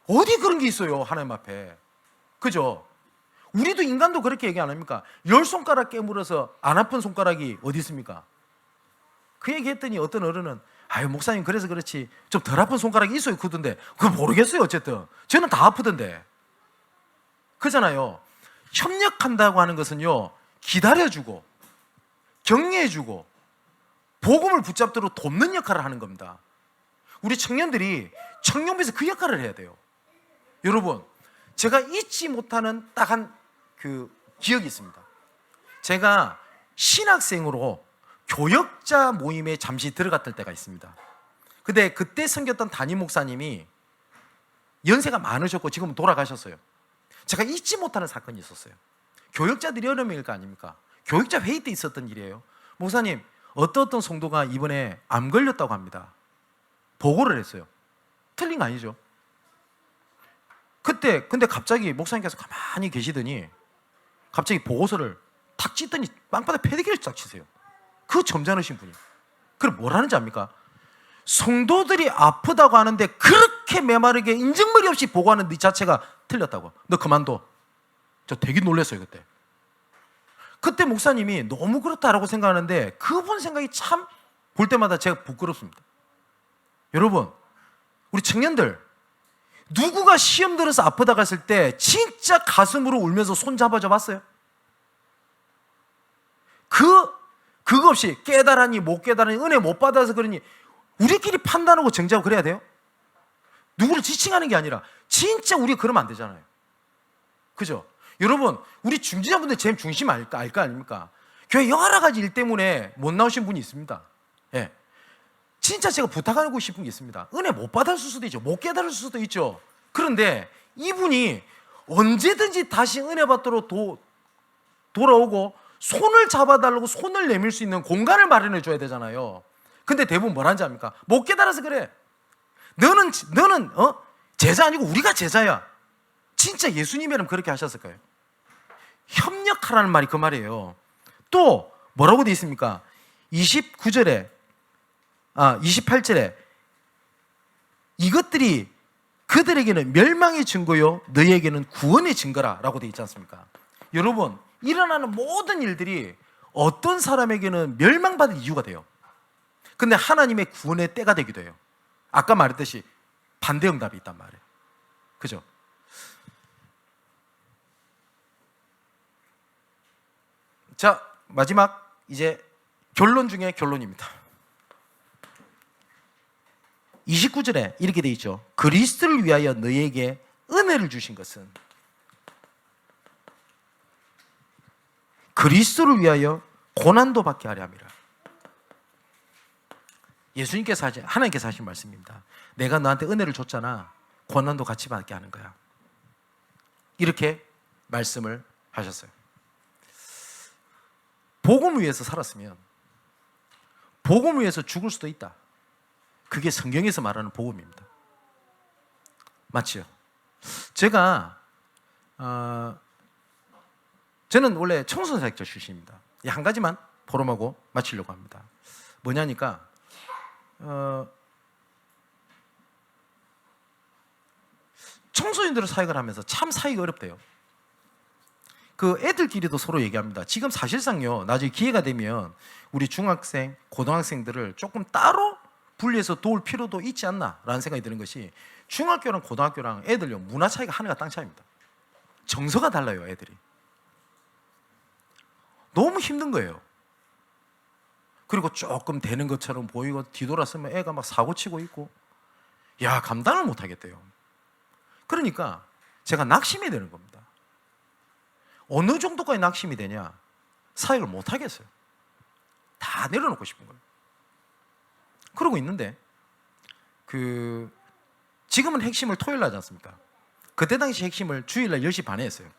어디 그런 게 있어요 하나님 앞에. 그죠? 우리도 인간도 그렇게 얘기 안 합니까? 10손가락 깨물어서 안 아픈 손가락이 어디 있습니까? 그 얘기 했더니 어떤 어른은 목사님 그래서 그렇지 좀 덜 아픈 손가락이 있어요 그던데 그거 모르겠어요. 어쨌든 저는 다 아프던데. 그잖아요. 협력한다고 하는 것은요 기다려주고 격려해주고 복음을 붙잡도록 돕는 역할을 하는 겁니다. 우리 청년들이 청년부에서 그 역할을 해야 돼요. 여러분 제가 잊지 못하는 딱 한 기억이 있습니다. 제가 신학생으로 교역자 모임에 잠시 들어갔던 때가 있습니다. 근데 그때 섬겼던 담임 목사님이 연세가 많으셨고 지금은 돌아가셨어요. 제가 잊지 못하는 사건이 있었어요. 교역자들이 여러 명일 거 아닙니까? 교역자 회의 때 있었던 일이에요. 목사님, 어떤 성도가 이번에 암 걸렸다고 합니다. 보고를 했어요. 틀린 거 아니죠? 근데 갑자기 목사님께서 가만히 계시더니 갑자기 보고서를 탁 찢더니 빵바닥 패대기를 딱 치세요. 그 점잖으신 분이. 그럼 뭘 하는지 압니까? 성도들이 아프다고 하는데 그렇게 메마르게 인증머리 없이 보고하는 네 자체가 틀렸다고. 너 그만둬. 저 되게 놀랐어요 그때. 그때 목사님이 너무 그렇다라고 생각하는데 그분 생각이 참 볼 때마다 제가 부끄럽습니다. 여러분, 우리 청년들, 누구가 시험 들어서 아프다고 했을 때 진짜 가슴으로 울면서 손 잡아줘 봤어요? 그거 없이 깨달았니 못 깨달았니 은혜 못 받아서 그러니 우리끼리 판단하고 정지하고 그래야 돼요? 누구를 지칭하는 게 아니라 진짜 우리가 그러면 안 되잖아요. 그죠? 여러분, 우리 중지자분들 제일 중심 알 거 아닙니까? 교회 여러 가지 일 때문에 못 나오신 분이 있습니다. 예. 진짜 제가 부탁하고 싶은 게 있습니다. 은혜 못 받았을 수도 있죠. 못 깨달을 수도 있죠. 그런데 이분이 언제든지 다시 은혜 받도록 돌아오고 손을 잡아달라고 손을 내밀 수 있는 공간을 마련해 줘야 되잖아요. 근데 대부분 뭐라는지 압니까? 못 깨달아서 그래. 너는 제자 아니고 우리가 제자야. 진짜 예수님이라면 그렇게 하셨을까요? 협력하라는 말이 그 말이에요. 또 뭐라고 되어 있습니까? 28절에 이것들이 그들에게는 멸망의 증거요 너희에게는 구원의 증거라 라고 되어 있지 않습니까? 여러분, 일어나는 모든 일들이 어떤 사람에게는 멸망받을 이유가 돼요. 근데 하나님의 구원의 때가 되기도 해요. 아까 말했듯이 반대응답이 있단 말이에요. 그죠? 자, 마지막 이제 결론 중에 결론입니다. 29절에 이렇게 되어 있죠. 그리스도를 위하여 너희에게 은혜를 주신 것은 그리스도를 위하여 고난도 받게 하려 함이라. 예수님께서 하나님께서 하신 말씀입니다. 내가 너한테 은혜를 줬잖아. 고난도 같이 받게 하는 거야. 이렇게 말씀을 하셨어요. 복음 위해서 살았으면 복음 위해서 죽을 수도 있다. 그게 성경에서 말하는 복음입니다. 맞죠? 제가 저는 원래 청소년사역자 출신입니다. 한 가지만 포럼하고 마치려고 합니다. 뭐냐니까 청소년들 사역을 하면서 참 사이가 어렵대요. 그 애들끼리도 서로 얘기합니다. 지금 사실상요, 나중에 기회가 되면 우리 중학생, 고등학생들을 조금 따로 분리해서 도울 필요도 있지 않나 라는 생각이 드는 것이, 중학교랑 고등학교랑 애들요 문화 차이가 하늘과 땅 차이입니다. 정서가 달라요. 애들이 너무 힘든 거예요. 그리고 조금 되는 것처럼 보이고 뒤돌아서면 애가 막 사고치고 있고, 야, 감당을 못 하겠대요. 그러니까 제가 낙심이 되는 겁니다. 어느 정도까지 낙심이 되냐? 사역을 못 하겠어요. 다 내려놓고 싶은 거예요. 그러고 있는데 지금은 핵심을 토요일 날 하지 않습니까? 그때 당시 핵심을 주일날 10시 반에 했어요.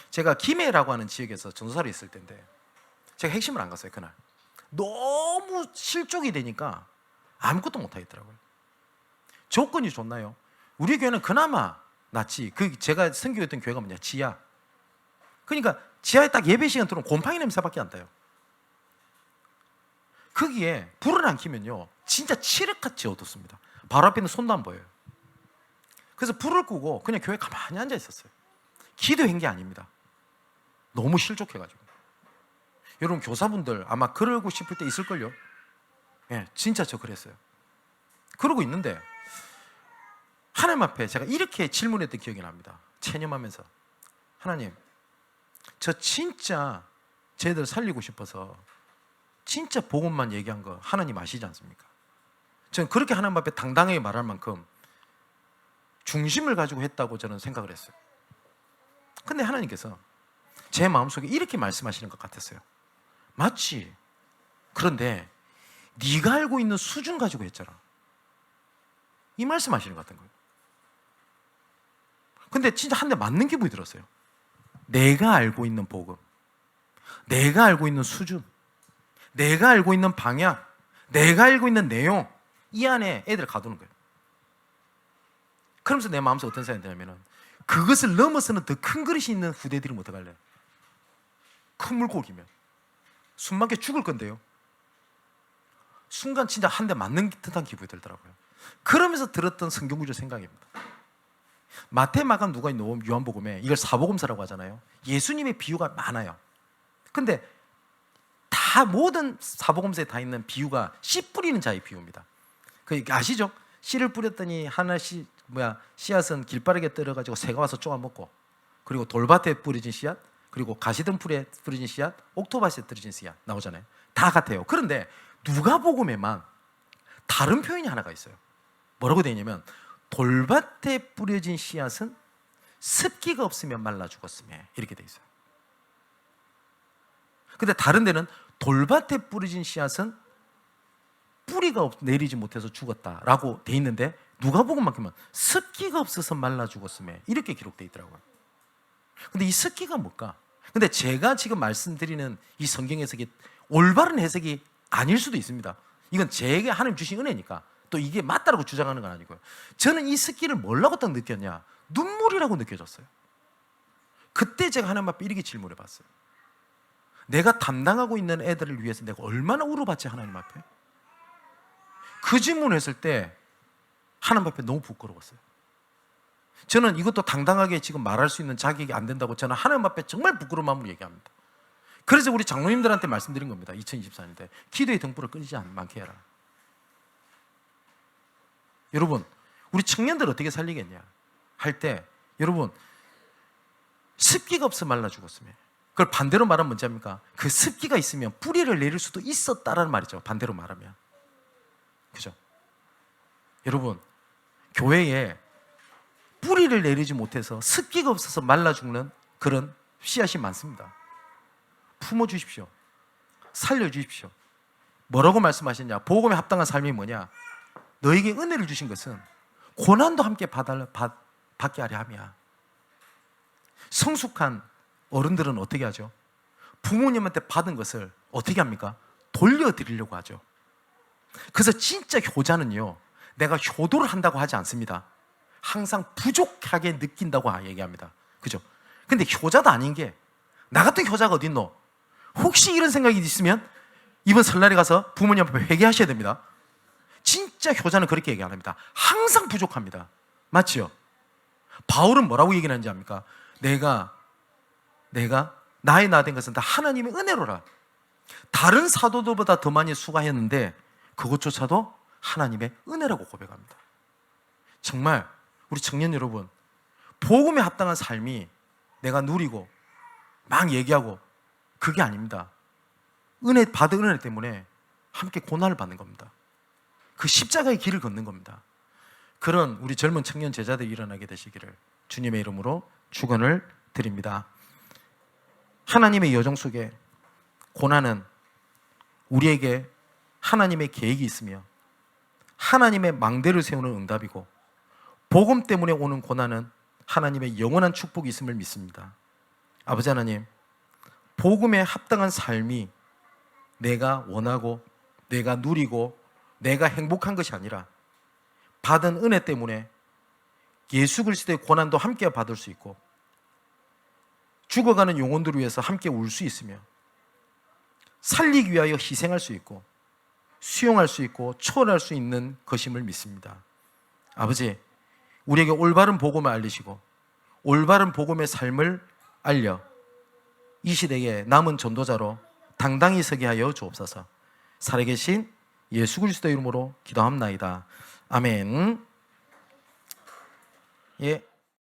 제가 김해라고 하는 지역에서 전도사로 있을 때인데 제가 핵심을 안 갔어요. 그날 너무 실족이 되니까 아무것도 못 하겠더라고요. 조건이 좋나요? 우리 교회는 그나마 낫지. 제가 선교했던 교회가 뭐냐? 지하. 그러니까 지하에 딱 예배 시간 들어오면 곰팡이 냄새밖에 안 나요. 거기에 불을 안 켜면요 진짜 칠흑같이 어둡습니다. 바로 앞에 있는 손도 안 보여요. 그래서 불을 끄고 그냥 교회에 가만히 앉아 있었어요. 기도한 게 아닙니다. 너무 실족해가지고. 여러분, 교사분들 아마 그러고 싶을 때 있을걸요. 예, 진짜 저 그랬어요. 그러고 있는데 하나님 앞에 제가 이렇게 질문했던 기억이 납니다. 체념하면서, 하나님, 저 진짜 쟤들 살리고 싶어서 진짜 복음만 얘기한 거 하나님 아시지 않습니까? 저는 그렇게 하나님 앞에 당당하게 말할 만큼 중심을 가지고 했다고 저는 생각을 했어요. 근데 하나님께서 제 마음속에 이렇게 말씀하시는 것 같았어요. 맞지? 그런데 네가 알고 있는 수준 가지고 했잖아. 이 말씀하시는 것 같은 거예요. 근데 진짜 한 대 맞는 기분이 들었어요. 내가 알고 있는 복음, 내가 알고 있는 수준, 내가 알고 있는 방향, 내가 알고 있는 내용, 이 안에 애들을 가두는 거예요. 그러면서 내 마음속에 어떤 생각이 드냐면, 그것을 넘어서는 더 큰 그릇이 있는 후대들이면 어떡할래? 큰 물고기면 숨 막혀 죽을 건데요. 순간 진짜 한 대 맞는 듯한 기분이 들더라고요. 그러면서 들었던 성경 구절 생각입니다. 마태, 마가, 누가, 요한복음에 이걸 사복음서라고 하잖아요. 예수님의 비유가 많아요. 근데 다 모든 사복음서에 다 있는 비유가 씨 뿌리는 자의 비유입니다. 그 아시죠? 씨를 뿌렸더니 하나씩 씨앗은 길바닥에 떨어가지고 새가 와서 쪼아 먹고, 그리고 돌밭에 뿌려진 씨앗, 그리고 가시덤불에 뿌려진 씨앗, 옥토밭에 떨어진 씨앗 나오잖아요. 다 같아요. 그런데 누가복음에만 다른 표현이 하나가 있어요. 뭐라고 되어 있냐면, 돌밭에 뿌려진 씨앗은 습기가 없으면 말라 죽었으며, 이렇게 되어 있어요. 근데 다른 데는 돌밭에 뿌려진 씨앗은 뿌리가 내리지 못해서 죽었다라고 돼 있는데, 누가복음만큼은 습기가 없어서 말라 죽었으며, 이렇게 기록되어 있더라고요. 근데 이 습기가 뭘까? 근데 제가 지금 말씀드리는 이 성경 해석이 올바른 해석이 아닐 수도 있습니다. 이건 제게 하나님 주신 은혜니까 또 이게 맞다라고 주장하는 건 아니고요. 저는 이 습기를 뭐라고 딱 느꼈냐? 눈물이라고 느껴졌어요. 그때 제가 하나님 앞에 이렇게 질문해 봤어요. 내가 담당하고 있는 애들을 위해서 내가 얼마나 울어봤지, 하나님 앞에? 그 질문을 했을 때 하나님 앞에 너무 부끄러웠어요. 저는 이것도 당당하게 지금 말할 수 있는 자격이 안 된다고 저는 하나님 앞에 정말 부끄러운 마음으로 얘기합니다. 그래서 우리 장로님들한테 말씀드린 겁니다. 2024년 때 기도의 등불을 끊이지 않게 해라. 여러분, 우리 청년들 어떻게 살리겠냐 할 때, 여러분, 습기가 없어 말라 죽었으면, 그걸 반대로 말하면 뭔지 압니까? 그 습기가 있으면 뿌리를 내릴 수도 있었다라는 말이죠. 반대로 말하면. 그죠? 여러분, 교회에 뿌리를 내리지 못해서 습기가 없어서 말라 죽는 그런 씨앗이 많습니다. 품어주십시오. 살려주십시오. 뭐라고 말씀하셨냐? 복음에 합당한 삶이 뭐냐? 너에게 은혜를 주신 것은 고난도 함께 받게 하려 함이야. 성숙한 어른들은 어떻게 하죠? 부모님한테 받은 것을 어떻게 합니까? 돌려드리려고 하죠. 그래서 진짜 효자는요, 내가 효도를 한다고 하지 않습니다. 항상 부족하게 느낀다고 얘기합니다. 그죠? 근데 효자도 아닌 게, 나 같은 효자가 어딨노? 혹시 이런 생각이 있으면 이번 설날에 가서 부모님 앞에 회개하셔야 됩니다. 진짜 효자는 그렇게 얘기 안 합니다. 항상 부족합니다. 맞죠? 바울은 뭐라고 얘기하는지 압니까? 내가 나의 나 된 것은 다 하나님의 은혜로라. 다른 사도들보다 더 많이 수고했는데 그것조차도 하나님의 은혜라고 고백합니다. 정말 우리 청년 여러분, 복음에 합당한 삶이 내가 누리고 막 얘기하고 그게 아닙니다. 받은 은혜 때문에 함께 고난을 받는 겁니다. 그 십자가의 길을 걷는 겁니다. 그런 우리 젊은 청년 제자들이 일어나게 되시기를 주님의 이름으로 축원을 드립니다. 하나님의 여정 속에 고난은 우리에게 하나님의 계획이 있으며 하나님의 망대를 세우는 응답이고, 복음 때문에 오는 고난은 하나님의 영원한 축복이 있음을 믿습니다. 아버지 하나님, 복음에 합당한 삶이 내가 원하고 내가 누리고 내가 행복한 것이 아니라 받은 은혜 때문에 예수 그리스도의 고난도 함께 받을 수 있고, 죽어가는 영혼들을 위해서 함께 울 수 있으며, 살리기 위하여 희생할 수 있고 수용할 수 있고 초월할 수 있는 것임을 믿습니다. 아버지, 우리에게 올바른 복음을 알리시고 올바른 복음의 삶을 알려 이 시대에 남은 전도자로 당당히 서게 하여 주옵소서. 살아계신 예수 그리스도 이름으로 기도합나이다. 아멘. 예.